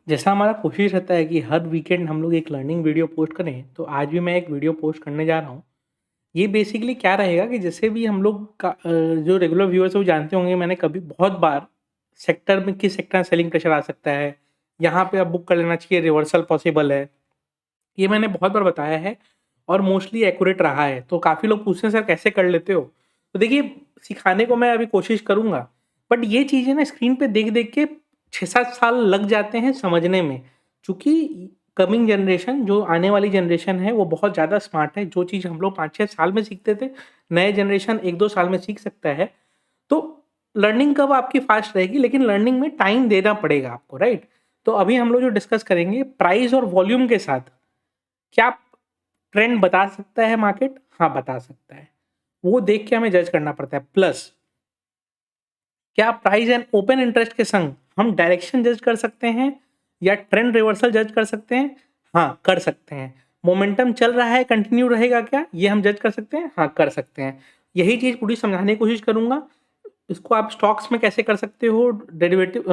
जैसा हमारा कोशिश रहता है कि हर वीकेंड हम लोग एक लर्निंग वीडियो पोस्ट करें, तो आज भी मैं एक वीडियो पोस्ट करने जा रहा हूँ। ये बेसिकली क्या रहेगा कि जैसे भी हम लोग का जो रेगुलर व्यूअर्स हैं वो जानते होंगे, मैंने कभी बहुत बार सेक्टर में किस सेक्टर में सेलिंग प्रेशर आ सकता है, यहाँ पे अब बुक कर लेना चाहिए, रिवर्सल पॉसिबल है। ये मैंने बहुत बार बताया है और मोस्टली एक्यूरेट रहा है। तो काफ़ी लोग पूछते हैं सर कैसे कर लेते हो? तो देखिए, सिखाने को मैं अभी कोशिश करूँगा, बट ये चीज़ें ना स्क्रीन पे देख-देख के 6-7 साल लग जाते हैं समझने में। चूँकि कमिंग जनरेशन, जो आने वाली जनरेशन है, वो बहुत ज़्यादा स्मार्ट है। जो चीज़ हम लोग 5-6 साल में सीखते थे, नए जनरेशन 1-2 साल में सीख सकता है। तो लर्निंग कर्व आपकी फास्ट रहेगी, लेकिन लर्निंग में टाइम देना पड़ेगा आपको, राइट? तो अभी हम लोग जो डिस्कस करेंगे प्राइस और वॉल्यूम के साथ, क्या ट्रेंड बता सकता है मार्केट? हाँ, बता सकता है। वो देख के हमें जज करना पड़ता है। प्लस क्या प्राइस एंड ओपन इंटरेस्ट के संग हम डायरेक्शन जज कर सकते हैं या ट्रेंड रिवर्सल जज कर सकते हैं? हाँ, कर सकते हैं। मोमेंटम चल रहा है, कंटिन्यू रहेगा क्या? ये हम जज कर सकते हैं? हाँ, कर सकते हैं। यही चीज़ पूरी समझाने की कोशिश करूँगा। इसको आप स्टॉक्स में कैसे कर सकते हो, डेरिवेटिव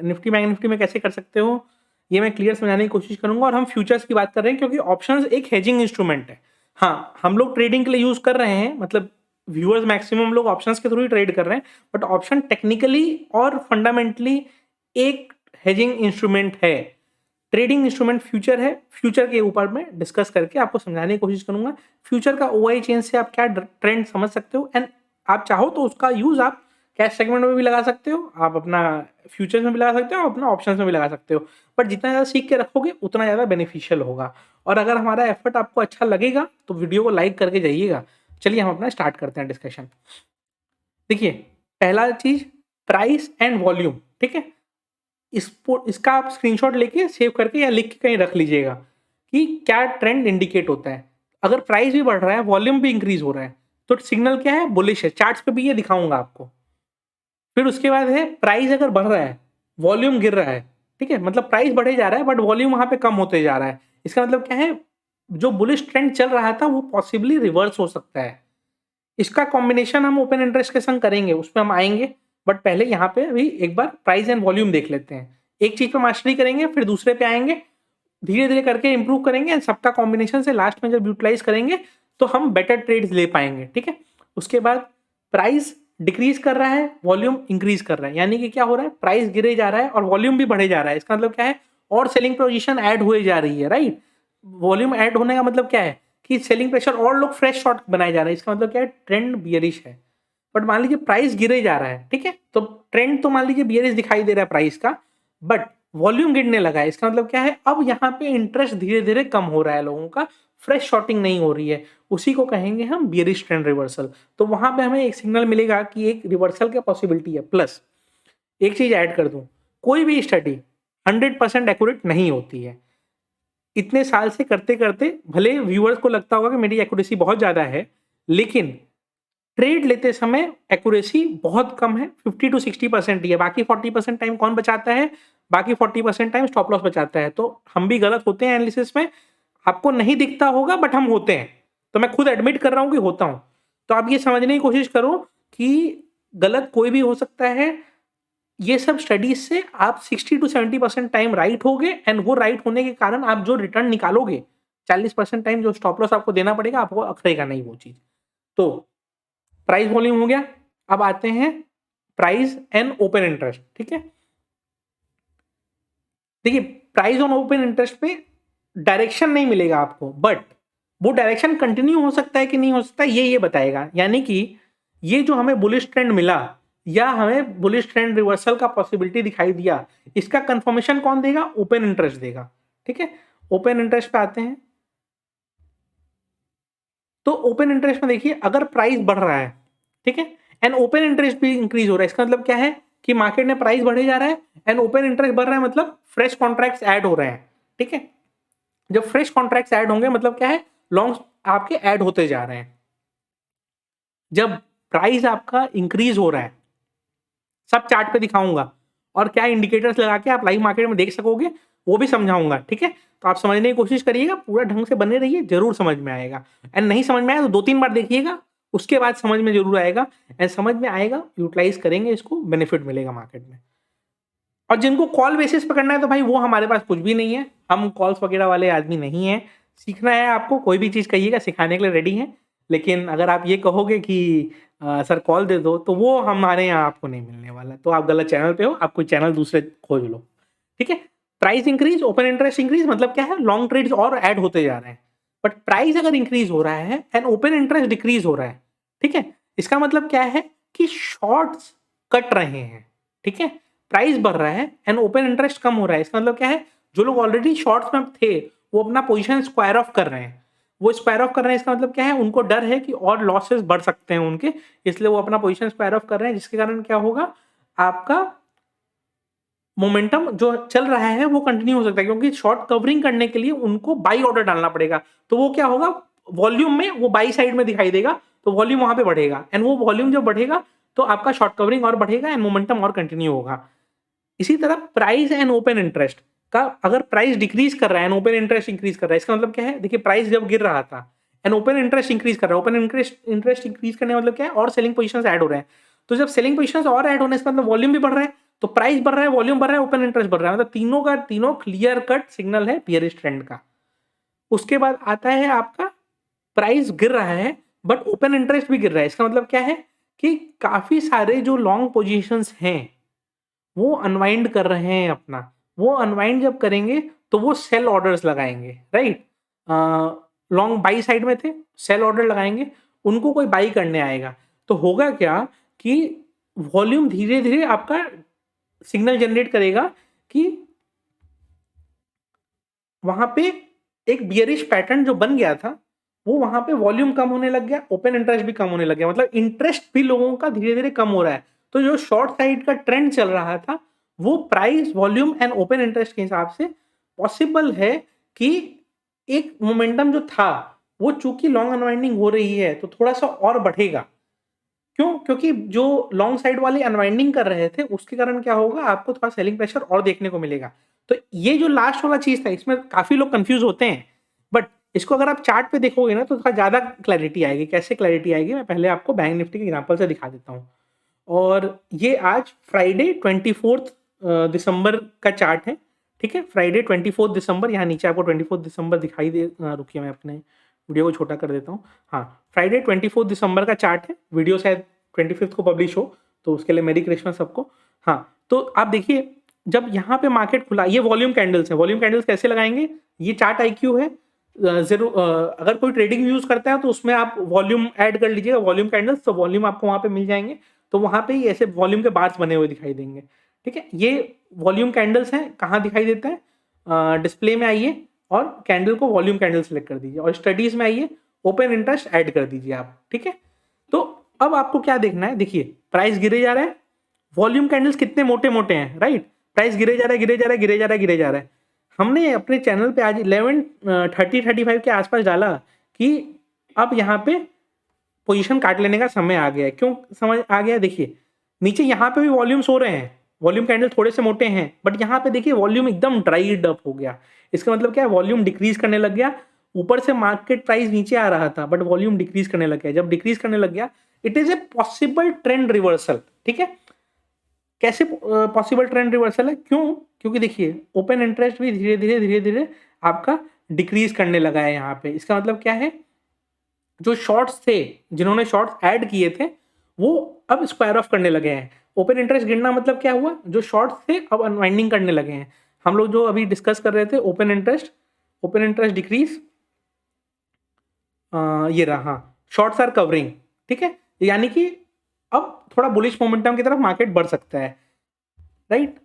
निफ्टी बैंक निफ्टी में कैसे कर सकते हो, ये मैं क्लियर समझाने की कोशिश करूँगा। और हम फ्यूचर्स की बात कर रहे हैं क्योंकि ऑप्शंस एक हेजिंग इंस्ट्रूमेंट है। हाँ, हम लोग ट्रेडिंग के लिए यूज़ कर रहे हैं, मतलब व्यूअर्स मैक्सिमम लोग ऑप्शंस के थ्रू ही ट्रेड कर रहे हैं, बट ऑप्शन टेक्निकली और फंडामेंटली एक हेजिंग इंस्ट्रूमेंट है। ट्रेडिंग इंस्ट्रूमेंट फ्यूचर है। फ्यूचर के ऊपर मैं डिस्कस करके आपको समझाने की कोशिश करूँगा। फ्यूचर का ओआई चेन से आप क्या ट्रेंड समझ सकते हो, एंड आप चाहो तो उसका यूज़ आप कैश सेगमेंट में भी लगा सकते हो, आप अपना फ्यूचर्स में भी लगा सकते हो, अपना ऑप्शंस में भी लगा सकते हो। बट जितना ज़्यादा सीख के रखोगे उतना ज़्यादा बेनिफिशियल होगा। और अगर हमारा एफर्ट आपको अच्छा लगेगा तो वीडियो को लाइक करके जाइएगा। चलिए हम अपना स्टार्ट करते हैं डिस्कशन। देखिए, पहला चीज़ प्राइस एंड वॉल्यूम, ठीक है? इसका आप स्क्रीनशॉट लेके सेव करके या लिख के कहीं रख लीजिएगा कि क्या ट्रेंड इंडिकेट होता है। अगर प्राइस भी बढ़ रहा है, वॉल्यूम भी इंक्रीज हो रहा है, तो सिग्नल क्या है? बुलिश है। चार्ट्स पे भी ये दिखाऊंगा आपको। फिर उसके बाद है प्राइस अगर बढ़ रहा है, वॉल्यूम गिर रहा है, ठीक है? मतलब प्राइस बढ़े जा रहा है बट वॉल्यूम वहां पे कम होते जा रहा है। इसका मतलब क्या है? जो बुलिश ट्रेंड चल रहा था वो पॉसिबली रिवर्स हो सकता है। इसका कॉम्बिनेशन हम ओपन इंटरेस्ट के संग करेंगे, उसमें हम आएंगे। बट पहले यहाँ पे अभी एक बार प्राइस एंड वॉल्यूम देख लेते हैं। एक चीज पे मास्टरी करेंगे, फिर दूसरे पे आएंगे, धीरे धीरे करके इंप्रूव करेंगे, एंड सबका कॉम्बिनेशन से लास्ट में जब यूटिलाइज करेंगे तो हम बेटर ट्रेड्स ले पाएंगे, ठीक है? उसके बाद प्राइस डिक्रीज कर रहा है, वॉल्यूम इंक्रीज कर रहा है, यानी कि क्या हो रहा है? प्राइस गिरे जा रहा है और वॉल्यूम भी बढ़े जा रहा है। इसका मतलब क्या है? और सेलिंग पोजीशन ऐड हुए जा रही है, राइट? वॉल्यूम ऐड होने का मतलब क्या है? कि सेलिंग प्रेशर और लोग फ्रेश शॉर्ट बनाए जा रहे हैं। इसका मतलब क्या है? ट्रेंड बियरिश है। बट मान लीजिए प्राइस गिरे जा रहा है, ठीक है? तो ट्रेंड तो मान लीजिए बियरिश दिखाई दे रहा है प्राइस का, बट वॉल्यूम गिरने लगा है। इसका मतलब क्या है? अब यहाँ पे इंटरेस्ट धीरे धीरे कम हो रहा है लोगों का, फ्रेश शॉर्टिंग नहीं हो रही है। उसी को कहेंगे हम बियरिश ट्रेंड रिवर्सल। तो वहां पे हमें एक सिग्नल मिलेगा कि एक रिवर्सल की पॉसिबिलिटी है। प्लस एक चीज ऐड कर दूं, कोई भी स्टडी 100% एक्यूरेट नहीं होती है। इतने साल से करते करते भले व्यूअर्स को लगता होगा कि मेरी एक्यूरेसी बहुत ज़्यादा है, लेकिन ट्रेड लेते समय एक्यूरेसी बहुत कम है, 50-60% ही है। बाकी 40% टाइम कौन बचाता है? बाकी 40% टाइम स्टॉप लॉस बचाता है। तो हम भी गलत होते हैं एनालिसिस में। आपको नहीं दिखता होगा बट हम होते हैं। तो मैं खुद एडमिट कर रहा हूं कि होता हूं। तो आप ये समझने की कोशिश करो कि गलत कोई भी हो सकता है। ये सब स्टडीज से आप 60-70% टाइम राइट होगे, एंड वो राइट होने के कारण आप जो रिटर्न निकालोगे, 40% टाइम जो स्टॉप लॉस आपको देना पड़ेगा, आपको अखरेगा नहीं वो चीज। तो प्राइस वॉल्यूम हो गया। अब आते हैं प्राइस एंड ओपन इंटरेस्ट, ठीक है? देखिए, प्राइस ऑन ओपन इंटरेस्ट पे डायरेक्शन नहीं मिलेगा आपको, बट वो डायरेक्शन कंटिन्यू हो सकता है कि नहीं हो सकता, ये बताएगा। यानी कि ये जो हमें बुलिश ट्रेंड मिला या हमें बुलिश ट्रेंड रिवर्सल का पॉसिबिलिटी दिखाई दिया, इसका कंफर्मेशन कौन देगा? ओपन इंटरेस्ट देगा, ठीक है? ओपन इंटरेस्ट पे आते हैं। तो ओपन इंटरेस्ट में देखिए, अगर प्राइस बढ़ रहा है, ठीक है, एंड ओपन इंटरेस्ट भी इंक्रीज हो रहा है, इसका मतलब क्या है? कि मार्केट में प्राइस बढ़े जा रहा है एंड ओपन इंटरेस्ट बढ़ रहा है, मतलब फ्रेश कॉन्ट्रैक्ट्स ऐड हो रहे हैं, ठीक है? जब फ्रेश कॉन्ट्रैक्ट्स ऐड होंगे मतलब क्या है? लॉन्ग्स आपके ऐड होते जा रहे हैं। जब प्राइस आपका इंक्रीज हो रहा है, सब चार्ट पे दिखाऊंगा, और क्या इंडिकेटर्स लगा के आप लाइव मार्केट में देख सकोगे वो भी समझाऊंगा, ठीक है? तो आप समझने की कोशिश करिएगा, पूरा ढंग से बने रहिए, जरूर समझ में आएगा। एंड नहीं समझ में आया तो 2-3 बार देखिएगा, उसके बाद समझ में जरूर आएगा। एंड समझ में आएगा, यूटिलाइज करेंगे इसको, बेनिफिट मिलेगा मार्केट में। और जिनको कॉल बेसिस पे करना है तो भाई वो हमारे पास कुछ भी नहीं है, हम कॉल्स वगैरह वाले आदमी नहीं हैं। सीखना है आपको, कोई भी चीज़ कहिएगा सिखाने के लिए रेडी हैं। लेकिन अगर आप ये कहोगे कि सर कॉल दे दो, तो वो हमारे यहाँ आपको नहीं मिलने वाला। तो आप गलत चैनल पे हो, आप कोई चैनल दूसरे खोज लो, ठीक है? Price increase, open interest increase मतलब क्या है? लॉन्ग ट्रेड्स और ऐड होते जा रहे हैं। बट प्राइस अगर इंक्रीज़ हो रहा है एंड ओपन इंटरेस्ट डिक्रीज़ हो रहा है, ठीक है? इसका मतलब क्या है कि शॉर्ट्स कट रहे हैं, ठीक है? प्राइस बढ़ रहा है एंड ओपन इंटरेस्ट कम हो रहा है। इसका मतलब क्या है? जो लोग ऑलरेडी शॉर्ट्स में थे, वो अपना पोजीशन स्क्वायर ऑफ कर रहे हैं। वो स्क्वायर ऑफ कर रहे हैं, इसका मतलब क्या है? उनको डर है कि और लॉसेस बढ़ सकते हैं उनके, इसलिए वो अपना पोजीशन स्क्वायर ऑफ कर रहे हैं, जिसके कारण क्या होगा? आपका मोमेंटम जो चल रहा है वो कंटिन्यू हो सकता है, क्योंकि शॉर्ट कवरिंग करने के लिए उनको बाई ऑर्डर डालना पड़ेगा। तो वो क्या होगा? वॉल्यूम में वो बाई साइड में दिखाई देगा, तो वॉल्यूम वहां पे बढ़ेगा एंड वो वॉल्यूम जब बढ़ेगा तो आपका शॉर्ट कवरिंग और बढ़ेगा एंड मोमेंटम और कंटिन्यू होगा। इसी तरह प्राइस एंड ओपन इंटरेस्ट का, अगर प्राइस डिक्रीज कर रहा है एंड ओपन इंटरेस्ट इंक्रीज कर रहा है, इसका मतलब क्या है? देखिए, प्राइस जब गिर रहा था एंड ओपन इंटरेस्ट इंक्रीज कर रहा है, ओपन इंटरेस्ट इंक्रीज करने का मतलब क्या है? और सेलिंग पोजीशंस ऐड हो रहे हैं। तो जब सेलिंग पोजीशंस और ऐड होने, इसका मतलब वॉल्यूम भी बढ़ रहा है, तो प्राइस बढ़ रहा है, वॉल्यूम बढ़ रहा है, ओपन इंटरेस्ट बढ़ रहा है, मतलब तीनों का तीनों क्लियर कट सिग्नल है बियरिश ट्रेंड का। उसके बाद आता है आपका प्राइस गिर रहा है बट ओपन इंटरेस्ट भी गिर रहा है। इसका मतलब क्या है कि काफी सारे जो लॉन्ग पोजीशंस हैं वो अनवाइंड कर रहे हैं अपना। वो अनवाइंड जब करेंगे तो वो सेल ऑर्डर्स लगाएंगे, राइट? लॉन्ग बाई साइड में थे, सेल ऑर्डर लगाएंगे, उनको कोई बाई करने आएगा, तो होगा क्या कि वॉल्यूम धीरे धीरे आपका सिग्नल जनरेट करेगा कि वहां पे एक बियरिश पैटर्न जो बन गया था, वो वहां पे वॉल्यूम कम होने लग गया, ओपन इंटरेस्ट भी कम होने लग गया, मतलब इंटरेस्ट भी लोगों का धीरे धीरे कम हो रहा है। तो जो शॉर्ट साइड का ट्रेंड चल रहा था, वो price, volume and open interest के हिसाब से पॉसिबल है कि एक मोमेंटम जो था वो, चूंकि लॉन्ग अनवाइंडिंग हो रही है, तो थोड़ा सा और बढ़ेगा। क्यों? क्योंकि जो लॉन्ग साइड वाले अनवाइंडिंग कर रहे थे, उसके कारण क्या होगा? आपको थोड़ा सेलिंग प्रेशर और देखने को मिलेगा। तो ये जो लास्ट वाला चीज था, इसमें काफी लोग कंफ्यूज होते हैं, बट इसको अगर आप चार्ट पे देखोगे ना, तो थोड़ा ज्यादा क्लैरिटी आएगी। कैसे क्लैरिटी आएगी? मैं पहले आपको बैंक निफ्टी के एग्जांपल से दिखा देता हूँ। और ये आज फ्राइडे 24 दिसंबर का चार्ट है, ठीक है? फ्राइडे 24 दिसंबर, यहाँ नीचे आपको 24 दिसंबर दिखाई दे, रुकिए मैं अपने वीडियो को छोटा कर देता हूँ। हाँ, फ्राइडे 24 दिसंबर का चार्ट है। वीडियो शायद 25 को पब्लिश हो, तो उसके लिए मेरी क्रिसमस सबको। हाँ, तो आप देखिए, जब यहाँ पे मार्केट खुला, ये वॉल्यूम कैंडल्स है। वॉल्यूम कैंडल्स कैसे लगाएंगे? ये चार्ट IQ है, जरूर अगर कोई ट्रेडिंग यूज करता है तो उसमें आप वॉल्यूम ऐड कर लीजिएगा, वॉल्यूम कैंडल्स, तो वॉल्यूम आपको वहां पे मिल जाएंगे। तो वहां पे ही ऐसे वॉल्यूम के बार्स बने हुए दिखाई देंगे, ठीक है? ये वॉल्यूम कैंडल्स हैं। कहाँ दिखाई देता है? डिस्प्ले में आइए और कैंडल को वॉल्यूम कैंडल सेलेक्ट कर दीजिए और स्टडीज में आइए, ओपन इंटरेस्ट ऐड कर दीजिए आप, ठीक है? तो अब आपको क्या देखना है? देखिए, प्राइस गिरे जा रहा है, वॉल्यूम कैंडल्स कितने मोटे मोटे हैं, राइट? प्राइस गिरे जा रहा है, गिरे जा रहा है, गिरे जा रहा है, गिरे जा रहा है। हमने अपने चैनल पे आज 11:30-35 के आसपास डाला कि अब यहाँ पे पोजीशन काट लेने का समय आ गया है। क्यों समझ आ गया? देखिए, नीचे यहाँ पे भी वॉल्यूम्स हो रहे हैं, वॉल्यूम कैंडल थोड़े से मोटे हैं, बट यहाँ पे देखिए वॉल्यूम एकदम ड्राइड अप हो गया। इसका मतलब क्या है? वॉल्यूम डिक्रीज करने लग गया। ऊपर से मार्केट प्राइस नीचे आ रहा था, बट वॉल्यूम डिक्रीज करने लग गया। जब डिक्रीज करने लग गया, it is a possible trend reversal, ठीक है? कैसे पॉसिबल ट्रेंड रिवर्सल है? क्यों? क्योंकि देखिए, ओपन इंटरेस्ट भी धीरे धीरे धीरे धीरे आपका डिक्रीज करने लगा है यहाँ पे। इसका मतलब क्या है? जो शॉर्ट्स थे, जिन्होंने शॉर्ट्स ऐड किए थे, वो अब स्क्वायर ऑफ करने लगे हैं। ओपन इंटरेस्ट गिरना मतलब क्या हुआ? जो शॉर्ट्स थे अब अनवाइंडिंग करने लगे हैं। हम लोग जो अभी डिस्कस कर रहे थे, ओपन इंटरेस्ट डिक्रीज, ये रहा, हाँ, शॉर्ट्स आर कवरिंग, ठीक है? यानी कि अब थोड़ा बुलिश मोमेंटम की तरफ मार्केट बढ़ सकता है, राइट?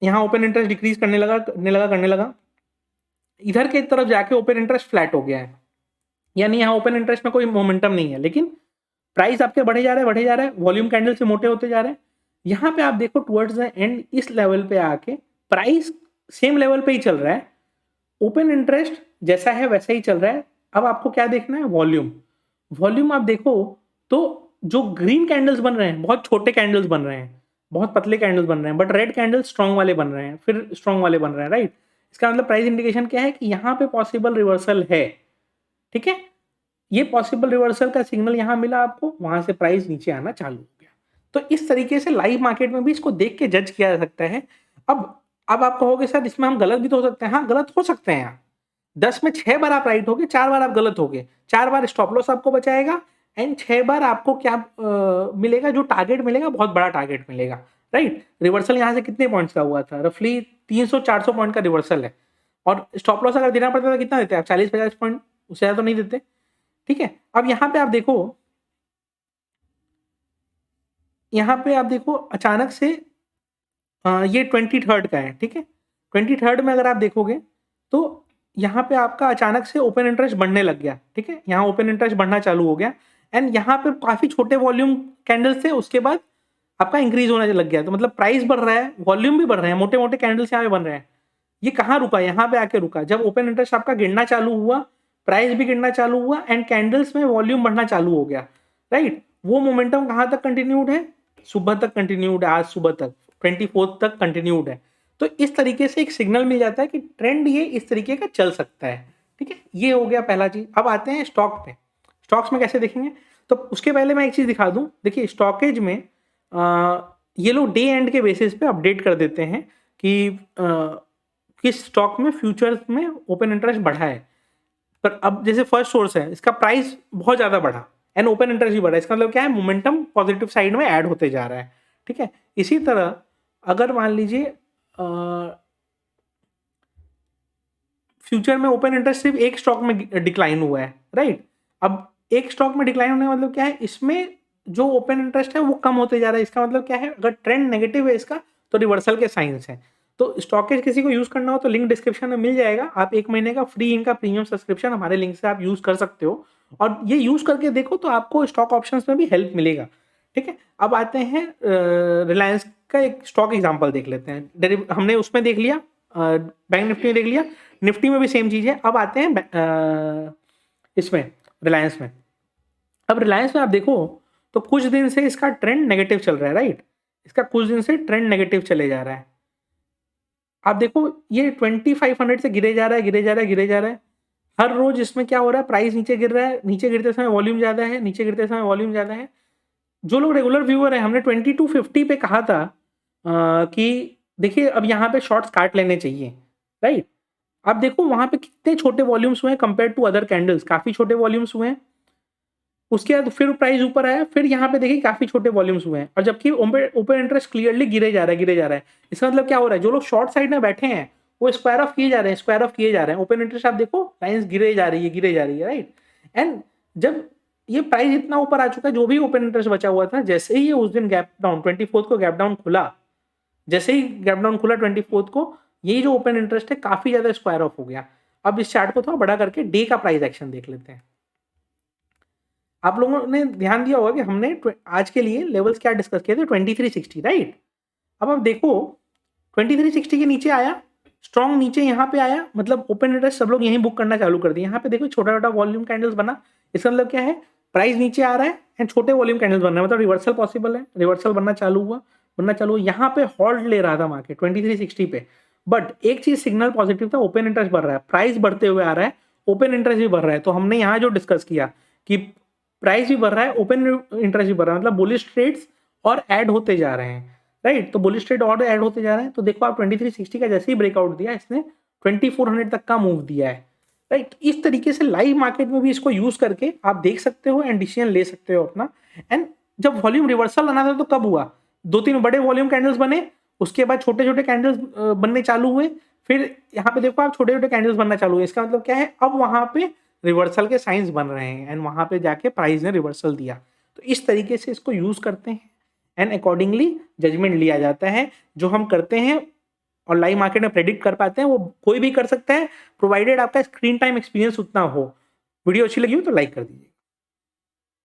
यहाँ ओपन इंटरेस्ट डिक्रीज करने लगा, इधर के तरफ जाके ओपन इंटरेस्ट फ्लैट हो गया है, यानी यहाँ ओपन इंटरेस्ट में कोई मोमेंटम नहीं है, लेकिन प्राइस आपके बढ़े जा रहा है, वॉल्यूम कैंडल से मोटे होते जा रहे हैं। यहाँ पे आप देखो, टुवर्ड्स द एंड इस लेवल पे आके प्राइस सेम लेवल पे ही चल रहा है, ओपन इंटरेस्ट जैसा है वैसा ही चल रहा है। अब आपको क्या देखना है? वॉल्यूम आप देखो तो जो ग्रीन कैंडल्स बन रहे हैं, बहुत छोटे कैंडल्स बन रहे हैं, बहुत पतले कैंडल्स बन रहे हैं, बट रेड कैंडल्स स्ट्रॉन्ग वाले बन रहे हैं, फिर स्ट्रॉन्ग वाले बन रहे हैं, राइट? इसका मतलब प्राइस इंडिकेशन क्या है? कि यहाँ पे पॉसिबल रिवर्सल है, ठीक है? ये पॉसिबल रिवर्सल का सिग्नल यहाँ मिला आपको, वहां से प्राइस नीचे आना चालू हो गया। तो इस तरीके से लाइव मार्केट में भी इसको देख के जज किया जा सकता है। अब आप कहोगे सर इसमें हम गलत भी तो हो सकते हैं। हाँ, गलत हो सकते हैं आप। 10 में 6 बार आप राइट होगे, 4 बार आप गलत होगे। 4 बार स्टॉप लॉस आपको बचाएगा एंड 6 बार आपको क्या मिलेगा, जो टारगेट मिलेगा बहुत बड़ा टारगेट मिलेगा, राइट? रिवर्सल यहाँ से कितने पॉइंट्स का हुआ था? रफली 300-400 पॉइंट का रिवर्सल है और स्टॉप लॉस अगर देना पड़ता था कितना देते आप? 40-50 पॉइंट, उससे ज़्यादा तो नहीं देते, ठीक है? अब यहाँ पे आप देखो, यहाँ पे आप देखो अचानक से ये 23rd का है, ठीक है? 23rd में अगर आप देखोगे तो यहाँ पे आपका अचानक से ओपन इंटरेस्ट बढ़ने लग गया, ठीक है? यहाँ ओपन इंटरेस्ट बढ़ना चालू हो गया एंड यहाँ पे काफ़ी छोटे वॉल्यूम कैंडल्स थे, उसके बाद आपका इंक्रीज होने लग गया। तो मतलब प्राइस बढ़ रहा है, वॉल्यूम भी बढ़ रहे हैं, मोटे-मोटे कैंडल्स यहाँ पे बन रहे हैं। ये कहाँ रुका? यहाँ पे आके रुका। जब ओपन इंटरेस्ट आपका गिरना चालू हुआ, प्राइस भी गिरना चालू हुआ एंड कैंडल्स में वॉल्यूम बढ़ना चालू हो गया, राइट? वो मोमेंटम कहाँ तक कंटिन्यूड है? सुबह तक कंटिन्यूड है, आज सुबह तक 24th तक कंटिन्यूड है। तो इस तरीके से एक सिग्नल मिल जाता है कि ट्रेंड ये इस तरीके का चल सकता है, ठीक है? ये हो गया पहला चीज। अब आते हैं स्टॉक पे। स्टॉक्स में कैसे देखेंगे? तो उसके पहले मैं एक चीज दिखा दूं। देखिए स्टॉकेज में ये लोग डे एंड के बेसिस पे अपडेट कर देते हैं कि किस स्टॉक में फ्यूचर्स में ओपन इंटरेस्ट बढ़ा है। पर अब जैसे फर्स्ट सोर्स है, इसका प्राइस बहुत ज़्यादा बढ़ा एंड ओपन इंटरेस्ट भी बढ़ा, इसका मतलब क्या है? मोमेंटम पॉजिटिव साइड में ऐड होते जा रहा है, ठीक है? इसी तरह अगर मान लीजिए फ्यूचर में ओपन इंटरेस्ट सिर्फ एक स्टॉक में डिक्लाइन हुआ है, राइट? अब एक स्टॉक में डिक्लाइन होने का मतलब क्या है? इसमें जो ओपन इंटरेस्ट है वो कम होते जा रहा है। इसका मतलब क्या है? अगर ट्रेंड नेगेटिव है इसका तो रिवर्सल के साइंस हैं। तो स्टॉकेज किसी को यूज करना हो तो लिंक डिस्क्रिप्शन में मिल जाएगा। आप 1 महीने का फ्री इनका प्रीमियम सब्सक्रिप्शन हमारे लिंक से आप यूज कर सकते हो और ये यूज करके देखो तो आपको स्टॉक ऑप्शंस में भी हेल्प मिलेगा, ठीक है? अब आते हैं रिलायंस का एक स्टॉक एग्जांपल देख लेते हैं। हमने उसमें देख लिया, बैंक निफ्टी में देख लिया, निफ्टी में भी सेम चीज है। अब आते हैं इसमें रिलायंस में। अब रिलायंस में आप देखो तो कुछ दिन से इसका ट्रेंड नेगेटिव चल रहा है, राइट? इसका कुछ दिन से ट्रेंड नेगेटिव चले जा रहा है। आप देखो ये 2500 से गिरे जा रहा है, गिरे जा रहा है, गिरे जा रहा है। हर रोज इसमें क्या हो रहा है? प्राइस नीचे गिर रहा है, नीचे गिरते समय वॉल्यूम ज्यादा है, नीचे गिरते समय वॉल्यूम ज्यादा है। जो लोग रेगुलर व्यूअर है, हमने 2250 पे कहा था कि देखिए अब यहाँ पे शॉर्ट्स काट लेने चाहिए, राइट? आप देखो वहां पे कितने छोटे वॉल्यूम्स हुए हैं कंपेयर टू अदर कैंडल्स, काफी छोटे वॉल्यूम्स हुए हैं। उसके बाद फिर प्राइस ऊपर आया, फिर यहाँ पे देखिए काफी छोटे वॉल्यूम्स हुए हैं और जबकि ओपन इंटरेस्ट क्लियरली गिरे जा रहा है, गिरे जा रहा है। इसका मतलब क्या हो रहा है? जो लोग शॉर्ट साइड में बैठे हैं वो स्क्वायर ऑफ किए जा रहे हैं, स्क्वायर ऑफ किए जा रहे हैं। ओपन इंटरेस्ट आप देखो लाइंस गिरे जा रही है, गिरे जा रही है, राइट? एंड जब ये प्राइस इतना ऊपर आ चुका है, जो भी ओपन इंटरेस्ट बचा हुआ था, जैसे ही ये उस दिन गैप डाउन 24th को गैप डाउन खुला, जैसे ही गैप डाउन खुला 24th को, यही जो ओपन इंटरेस्ट है काफी ज्यादा स्क्वायर ऑफ हो गया। अब इस चार्ट को थोड़ा बड़ा करके डे का प्राइस एक्शन देख लेते हैं। आप लोगों ने ध्यान दिया होगा कि हमने आज के लिए लेवल्स क्या डिस्कस किए थे? 2360, राइट? अब आप देखो 2360 के नीचे आया, स्ट्रॉन्ग नीचे यहाँ पे आया, मतलब ओपन इंटरेस्ट सब लोग यहीं बुक करना चालू कर दिए। यहाँ पे देखो छोटा छोटा वॉल्यूम कैंडल्स बना, इसका मतलब क्या है? प्राइस नीचे आ रहा है एंड छोटे वॉल्यूम कैंडल्स बन रहे हैं, मतलब रिवर्सल पॉसिबल है। रिवर्सल बनना चालू हुआ, बनना चालू हुआ। यहाँ पे हॉल्ट ले रहा था मार्केट 2360 पे, बट एक चीज सिग्नल पॉजिटिव था, ओपन इंटरेस्ट बढ़ रहा है, प्राइस बढ़ते हुए आ रहा है, ओपन इंटरेस्ट भी बढ़ रहा है। तो हमने यहाँ जो डिस्कस किया कि प्राइस भी बढ़ रहा है, ओपन इंटरेस्ट भी बढ़ रहा है, मतलब बुलिश ट्रेड्स और ऐड होते जा रहे हैं, राइट? तो बुलिश ट्रेड और ऐड होते जा रहे हैं। तो देखो आप 2360 का जैसे ही ब्रेकआउट दिया, इसने 2400 तक का मूव दिया है, राइट? इस तरीके से लाइव मार्केट में भी इसको यूज करके आप देख सकते हो एंड डिसीजन ले सकते हो अपना। एंड जब वॉल्यूम रिवर्सल आना था तो कब हुआ? 2-3 बड़े वॉल्यूम कैंडल्स बने, उसके बाद छोटे छोटे कैंडल्स बनने चालू हुए, फिर यहाँ पे देखो आप छोटे छोटे कैंडल्स बनना चालू हुए। इसका मतलब क्या है? अब वहां पे रिवर्सल के साइंस बन रहे हैं एंड वहां पे जाके प्राइस ने रिवर्सल दिया। तो इस तरीके से इसको यूज करते हैं एंड अकॉर्डिंगली जजमेंट लिया जाता है। जो हम करते हैं और लाइव मार्केट में प्रेडिक्ट कर पाते हैं वो कोई भी कर सकता है, प्रोवाइडेड आपका स्क्रीन टाइम एक्सपीरियंस उतना हो। वीडियो अच्छी लगी हो तो लाइक कर दीजिए।